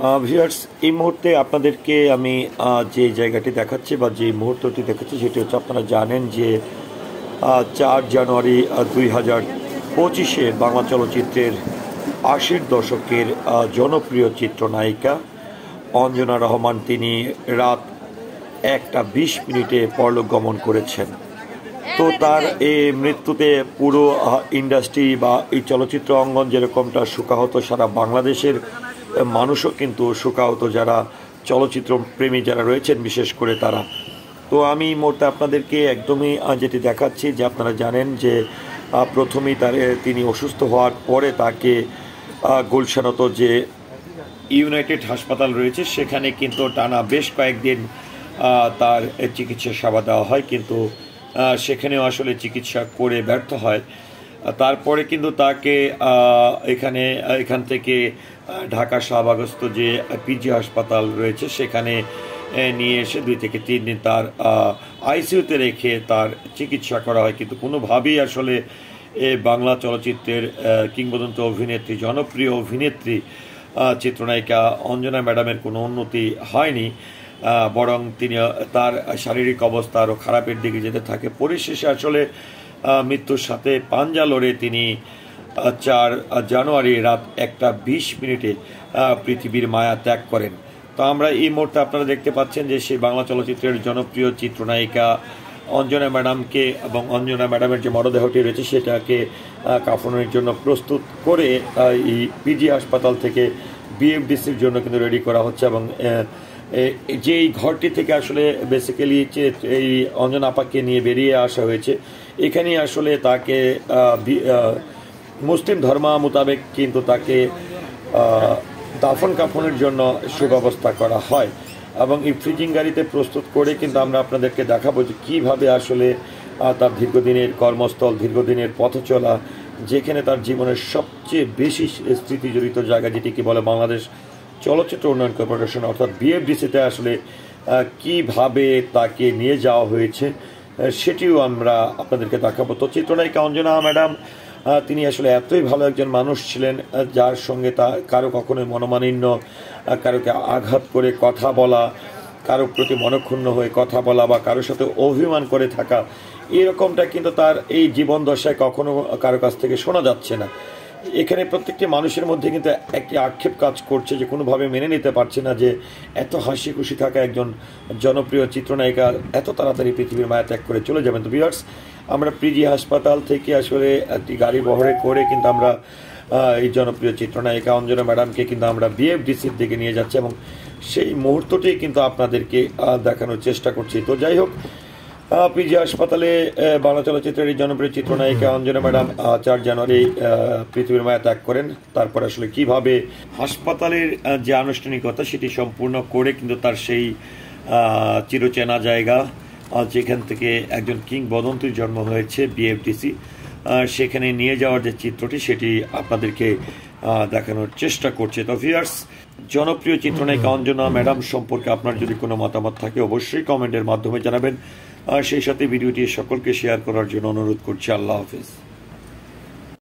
Viewers, এই মুহূর্তে আপনাদেরকে আমি যে জায়গাটি দেখাচ্ছি বা যে মুহূর্তটি দেখাচ্ছি সেটি হচ্ছে, আপনারা জানেন যে 4 জানুয়ারি 2025-এ বাংলা চলচ্চিত্রের 80-র দশকের জনপ্রিয় চিত্রনায়িকা অঞ্জনা রহমান তিনি রাত 1:20 পরলোক গমন করেছেন। তো তার এই মৃত্যুতে পুরো ইন্ডাস্ট্রি বা এই চলচ্চিত্র অঙ্গন যেরকমটা শোকাহত, সারা বাংলাদেশের মানুষও কিন্তু শোকাহত, যারা চলচ্চিত্র প্রেমী যারা রয়েছেন বিশেষ করে তারা। তো আমি এই মুহূর্তে আপনাদেরকে একদমই যেটি দেখাচ্ছি যে, আপনারা জানেন যে প্রথমেই তিনি অসুস্থ হওয়ার পরে তাকে গুলশানত যে ইউনাইটেড হাসপাতাল রয়েছে সেখানে কিন্তু টানা বেশ কয়েকদিন তার চিকিৎসা সেবা দেওয়া হয়, কিন্তু সেখানেও আসলে চিকিৎসা করে ব্যর্থ হয়। তারপরে কিন্তু তাকে এখান থেকে ঢাকা শাহবাগস্থ যে পিজি হাসপাতাল রয়েছে সেখানে নিয়ে এসে 2 থেকে 3 দিন তার আইসিইউতে রেখে তার চিকিৎসা করা হয়, কিন্তু কোনোভাবেই আসলে বাংলা চলচ্চিত্রের কিংবদন্তি অভিনেত্রী, জনপ্রিয় অভিনেত্রী, চিত্রনায়িকা অঞ্জনা ম্যাডামের কোনো উন্নতি হয়নি, বরং তার শারীরিক অবস্থা আরও খারাপের দিকে যেতে থাকে। পরিশেষে আসলে মৃত্যুর সাথে পাঞ্জা লড়ে তিনি 4 জানুয়ারি রাত 1:20 পৃথিবীর মায়া ত্যাগ করেন। তো আমরা এই মুহূর্তে আপনারা দেখতে পাচ্ছেন যে সেই বাংলা চলচ্চিত্রের জনপ্রিয় চিত্রনায়িকা অঞ্জনা ম্যাডামকে এবং অঞ্জনা ম্যাডামের যে মরদেহটি রয়েছে সেটাকে কাফনের জন্য প্রস্তুত করে এই পিজি হাসপাতাল থেকে বিএফডিসির জন্য কিন্তু রেডি করা হচ্ছে। এবং যে এই ঘরটি থেকে আসলে বেসিক্যালি এই অঞ্জনা আপাকে নিয়ে বেরিয়ে আসা হয়েছে, এখানেই আসলে তাকে মুসলিম ধর্ম মোতাবেক কিন্তু তাকে দাফন কাফনের জন্য সুব্যবস্থা করা হয়। এবং এই ফ্রিজিং গাড়িতে প্রস্তুত করে কিন্তু আমরা আপনাদেরকে দেখাবো যে কীভাবে আসলে তার দীর্ঘদিনের কর্মস্থল, দীর্ঘদিনের পথ চলা, যেখানে তার জীবনের সবচেয়ে বেশি স্মৃতি জড়িত জায়গা যেটিকে বলে বাংলাদেশ চলচ্চিত্র উন্নয়ন কর্পোরেশন অর্থাৎ বিএফডিসিতে আসলে কিভাবে তাকে নিয়ে যাওয়া হয়েছে সেটিও আমরা আপনাদেরকে দেখাবো। তো চিত্রনায়িকা অঞ্জনা ম্যাডাম তিনি আসলে এতই ভালো একজন মানুষ ছিলেন, যার সঙ্গে কারো কখনোই মনোমালিন্য, কারোকে আঘাত করে কথা বলা, কারো প্রতি মনক্ষুণ্ণ হয়ে কথা বলা বা কারোর সাথে অভিমান করে থাকা, এরকমটা কিন্তু তার এই জীবন দশায় কখনো কারো কাছ থেকে শোনা যাচ্ছে না। এখানে প্রত্যেকটি মানুষের মধ্যে কিন্তু একটি আক্ষেপ কাজ করছে যে কোনোভাবে মেনে নিতে পারছে না যে এত হাসি খুশি থাকা একজন জনপ্রিয় চিত্রনায়িকা এত তাড়াতাড়ি পৃথিবীর মায়া ত্যাগ করে চলে যাবেন। তো ভিউয়ার্স, আমরা পিজি হাসপাতাল থেকে আসলে একটি গাড়ি বহরে করে কিন্তু আমরা এই জনপ্রিয় চিত্রনায়িকা অঞ্জনা ম্যাডামকে কিন্তু আমরা বিএফডিসির দিকে নিয়ে যাচ্ছি এবং সেই মুহূর্তটি কিন্তু আপনাদেরকে দেখানোর চেষ্টা করছি। তো যাই হোক, পিজি হাসপাতালে বাংলা চলচ্চিত্রের এই জনপ্রিয় চিত্রনায়িকা অঞ্জনা ম্যাডাম 4 জানুয়ারি পৃথিবীর মায়া ত্যাগ করেন। তারপর আসলে কিভাবে হাসপাতালের যে আনুষ্ঠানিকতা সেটি সম্পূর্ণ করে কিন্তু তার সেই চিরচেনা জায়গা যেখান থেকে একজন কিংবদন্তির জন্ম হয়েছে বিএফডিসি, সেখানে নিয়ে যাওয়ার যে চিত্রটি সেটি আপনাদেরকে দেখানোর চেষ্টা করছে। তো ভিউয়ার্স, জনপ্রিয় চিত্রনায়িকা অঞ্জনা ম্যাডাম সম্পর্কে আপনার যদি কোনো মতামত থাকে অবশ্যই কমেন্টের মাধ্যমে জানাবেন। সেই সাথে ভিডিওটি সকলকে শেয়ার করার জন্য অনুরোধ করছি। আল্লাহ হাফেজ।